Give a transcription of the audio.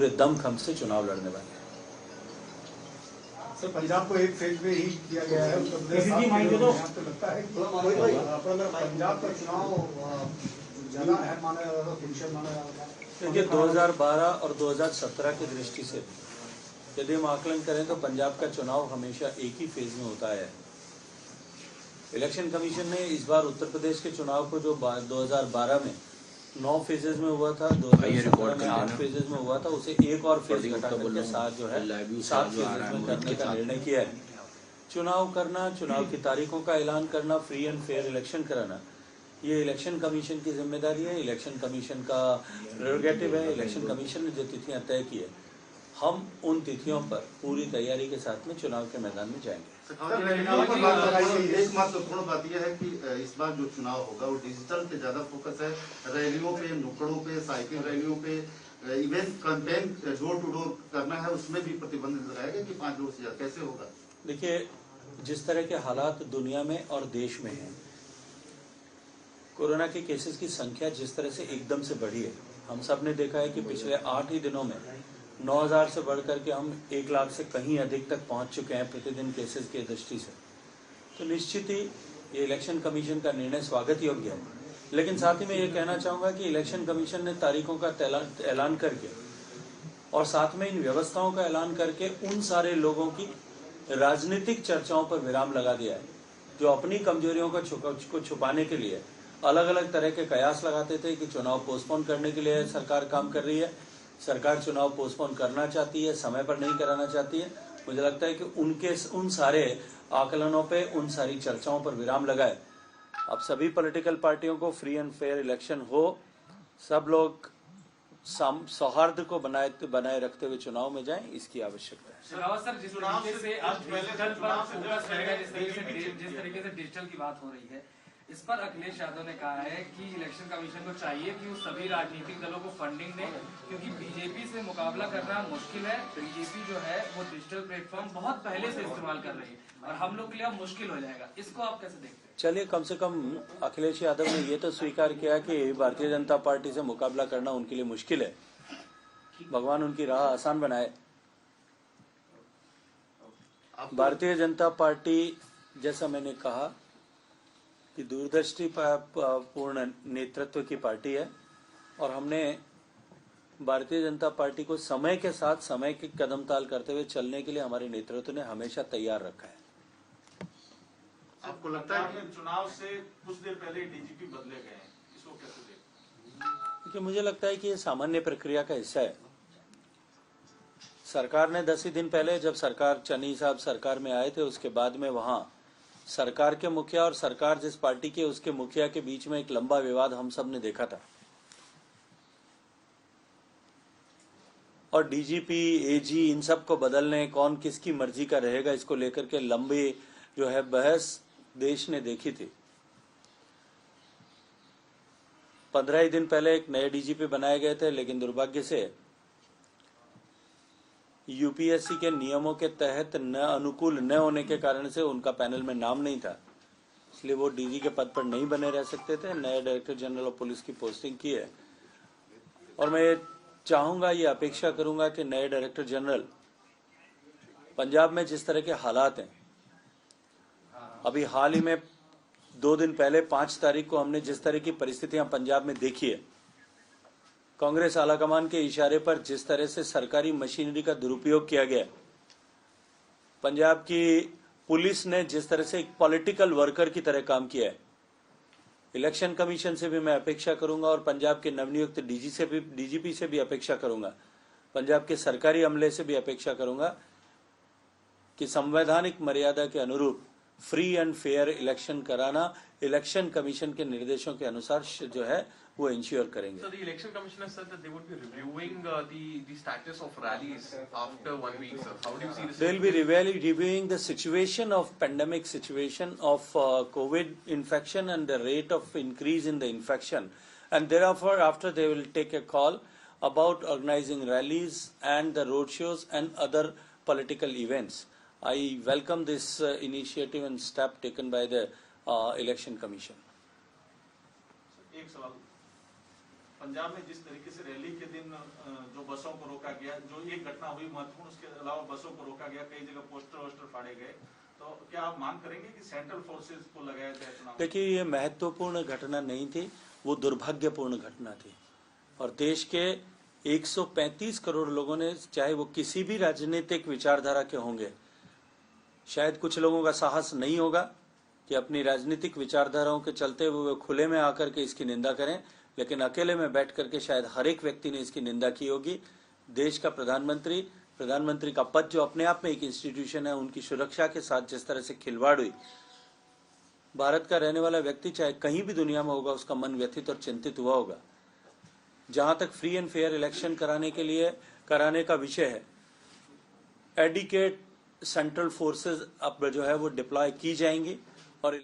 पूरे दमखम से चुनाव लड़ने वाले हैं। सर, पंजाब को एक फेज में ही किया गया है, तो लगता है कि पंजाब का चुनाव ज्यादा अहम माना जा रहा है। देखिए 2012 और 2017 की दृष्टि से यदि हम आकलन करें तो पंजाब का चुनाव हमेशा एक ही फेज में होता है। इलेक्शन कमीशन ने इस बार उत्तर प्रदेश के चुनाव को जो 2012 में 9 फेजेज में हुआ था, 2017 में 8 फेजेज में हुआ था, उसे एक और फेज घटा करके 7 फेजेज में करने का निर्णय किया है। चुनाव करना, चुनाव की तारीखों का ऐलान करना, फ्री एंड फेयर इलेक्शन कराना, ये इलेक्शन कमीशन की जिम्मेदारी है, इलेक्शन कमीशन का प्रेरोगेटिव है। इलेक्शन कमीशन ने जो तिथियां तय की है, हम उन तिथियों पर पूरी तैयारी के साथ में चुनाव के मैदान में जाएंगे। एक महत्वपूर्ण बात यह है कि इस बार जो चुनाव होगा वो डिजिटल पे ज्यादा फोकस है, रैलियों पे, नुक्कड़ों पे, साइकिल रैलियों पे, event campaign door to door करना है, उसमें भी प्रतिबंध लगाएगा कि 5 लोग से ज्यादा कैसे होगा? देखिए, जिस तरह के हालात दुनिया में और देश में हैं, कोरोना के केसेस की संख्या जिस तरह से एकदम से बढ़ी है, हम सब ने देखा है कि पिछले 8 ही दिनों में 9,000 से बढ़कर के हम 1 लाख से कहीं अधिक तक पहुंच चुके हैं प्रतिदिन केसेस की दृष्टि से। तो निश्चित ही ये इलेक्शन कमीशन का निर्णय स्वागत योग्य है। लेकिन साथ ही मैं ये कहना चाहूँगा कि इलेक्शन कमीशन ने तारीखों का ऐलान करके और साथ में इन व्यवस्थाओं का ऐलान करके उन सारे लोगों की राजनीतिक चर्चाओं पर विराम लगा दिया है जो अपनी कमजोरियों को छुपाने के लिए अलग अलग तरह के कयास लगाते थे कि चुनाव पोस्टपोन करने के लिए सरकार काम कर रही है, सरकार चुनाव पोस्टपोन करना चाहती है, समय पर नहीं कराना चाहती है। मुझे लगता है कि उन सारे आकलनों पे, उन सारी चर्चाओं पर विराम लगाए। अब सभी पॉलिटिकल पार्टियों को फ्री एंड फेयर इलेक्शन हो, सब लोग सौहार्द को बनाए रखते हुए चुनाव में जाएं, इसकी आवश्यकता है। सर, जिस तरीके से अब डिजिटल पर फोकस रहेगा, जिस तरीके से डिजिटल की बात हो रही है, इस पर अखिलेश यादव ने कहा है कि इलेक्शन कमीशन को चाहिए कि वो सभी राजनीतिक दलों को फंडिंग दे, क्योंकि बीजेपी से मुकाबला करना मुश्किल है। बीजेपी जो है वो डिजिटल प्लेटफॉर्म बहुत पहले से इस्तेमाल कर रही है और हम लोग के लिए अब मुश्किल हो जाएगा। इसको आप कैसे देखते हैं? चलिए, कम से कम अखिलेश यादव ने ये तो स्वीकार किया कि भारतीय जनता पार्टी से मुकाबला करना उनके लिए मुश्किल है। भगवान उनकी राह आसान बनाए। भारतीय जनता पार्टी, जैसा मैंने कहा, कि दूरदृष्टि पूर्ण नेतृत्व की पार्टी है और हमने भारतीय जनता पार्टी को समय के साथ समय के कदम ताल करते हुए चलने के लिए हमारे नेतृत्व ने हमेशा तैयार रखा है। आपको लगता है कि चुनाव से कुछ देर पहले डीजीपी बदले गए हैं, इसको कैसे देखते हैं? क्योंकि मुझे लगता है कि ये सामान्य प्रक्रिया का हिस्सा है। सरकार ने 10 ही दिन पहले, जब सरकार चन्नी साहब सरकार में आए थे, उसके बाद में वहां सरकार के मुखिया और सरकार जिस पार्टी के उसके मुखिया के बीच में एक लंबा विवाद हम सब ने देखा था और डीजीपी, एजी, इन सब को बदलने, कौन किसकी मर्जी का रहेगा, इसको लेकर के लंबी जो है बहस देश ने देखी थी। 15 ही दिन पहले एक नए डीजीपी बनाए गए थे, लेकिन दुर्भाग्य से यूपीएससी के नियमों के तहत न अनुकूल न होने के कारण से उनका पैनल में नाम नहीं था, इसलिए वो डीजी के पद पर नहीं बने रह सकते थे। नए डायरेक्टर जनरल ऑफ पुलिस की पोस्टिंग की है और मैं चाहूंगा, ये अपेक्षा करूंगा कि नए डायरेक्टर जनरल, पंजाब में जिस तरह के हालात हैं, अभी हाल ही में 2 दिन पहले 5 तारीख को हमने जिस तरह की परिस्थितियां पंजाब में देखी है, कांग्रेस आलाकमान के इशारे पर जिस तरह से सरकारी मशीनरी का दुरुपयोग किया गया, पंजाब की पुलिस ने जिस तरह से एक पॉलिटिकल वर्कर की तरह काम किया है, इलेक्शन कमीशन से भी मैं अपेक्षा करूंगा और पंजाब के नवनियुक्त डीजीपी से भी अपेक्षा करूंगा, पंजाब के सरकारी अमले से भी अपेक्षा करूंगा कि संवैधानिक मर्यादा के अनुरूप फ्री एंड फेयर इलेक्शन कराना इलेक्शन कमीशन के निर्देशों के अनुसार जो है वो इंश्योर करेंगे। So the election commissioner said that they would be reviewing the status of rallies after 1 week, sir. How do you see this? They will be reviewing the situation of pandemic situation of COVID infection and the rate of increase in the infection, and thereafter after they will take a call about organizing rallies and the road shows and other political events. I welcome this initiative and step taken by the election commission. एक सवाल पंजाब में जिस तरीके से rally के दिन जो बसों को रोका गया, जो एक घटना हुई महत्वपूर्ण, उसके अलावा बसों को रोका गया, कई जगह पोस्टर वोस्टर फाड़े गए, तो क्या आप मांग करेंगे कि सेंट्रल फोर्सेज को लगाया जाए चुनाव? देखिए, ये महत्वपूर्ण घटना नहीं थी, वो दुर्भाग्यपूर्ण घटना थी। और देश के 135 करोड़ लोगों ने, चाहे वो किसी भी राजनीतिक विचारधारा के होंगे, शायद कुछ लोगों का साहस नहीं होगा कि अपनी राजनीतिक विचारधाराओं के चलते वो खुले में आकर के इसकी निंदा करें, लेकिन अकेले में बैठ करके शायद हर एक व्यक्ति ने इसकी निंदा की होगी। देश का प्रधानमंत्री का पद जो अपने आप में एक इंस्टीट्यूशन है, उनकी सुरक्षा के साथ जिस तरह से खिलवाड़ हुई, भारत का रहने वाला व्यक्ति चाहे कहीं भी दुनिया में होगा, उसका मन व्यथित और चिंतित हुआ होगा। जहां तक फ्री एंड फेयर इलेक्शन कराने का विषय है, एडिकेट सेंट्रल फोर्सेस अब जो है वो डिप्लॉय की जाएंगी और